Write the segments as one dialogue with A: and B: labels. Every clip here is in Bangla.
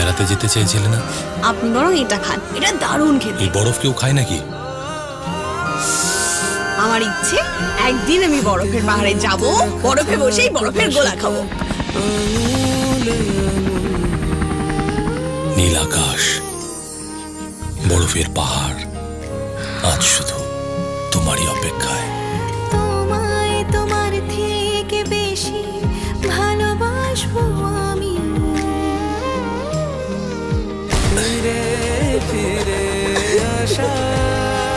A: বেড়াতে যেতে চেয়েছিলে না?
B: আপনি বরং এটা খান, এটা দারুণ খেতে।
A: এই বরফ কেউ খায় নাকি?
B: আমার ইচ্ছে একদিন আমি বরফের পাহাড়ে যাব, বরফে বসেই বরফের গোলা খাবো।
A: নীল আকাশ, বরফের পাহাড়, আজ শুধু তোমারই অপেক্ষায়।
C: তোমায় তোমার থেকে বেশি ভালোবাসবো আমি।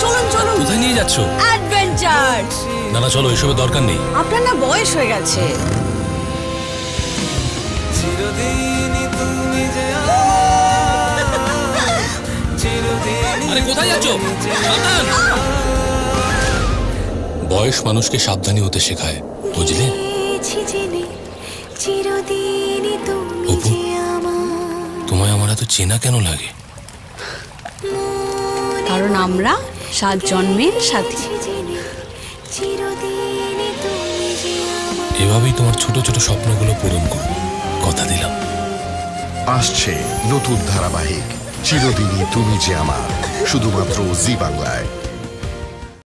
B: চলুন চলুন,
A: কোথায় নিয়ে যাচ্ছ?
B: অ্যাডভেঞ্চার।
A: না না, চলো, এসবের দরকার নেই।
B: আপনার না বয়স হয়ে গেছে।
A: আরে কোথায় যাচ্ছ? সাবধান! বয়স মানুষকে সাবধানী হতে শেখায়, বুঝলে?
C: চিরদিনই তুমি
A: অপু,
C: যে আমার।
A: তোমায় আমার এত চেনা কেন লাগে?
B: কারণ আমরা 7 জন্মের সাথী।
C: চিরদিনই তুমি যে আমার।
A: এভাবেই তোমার ছোট ছোট স্বপ্নগুলো পূরণ করো, কথা দিলাম।
D: আসছে নতুন ধারাবাহিক চিরদিনই তুমি যে আমার, শুধুমাত্র জি বাংলায়।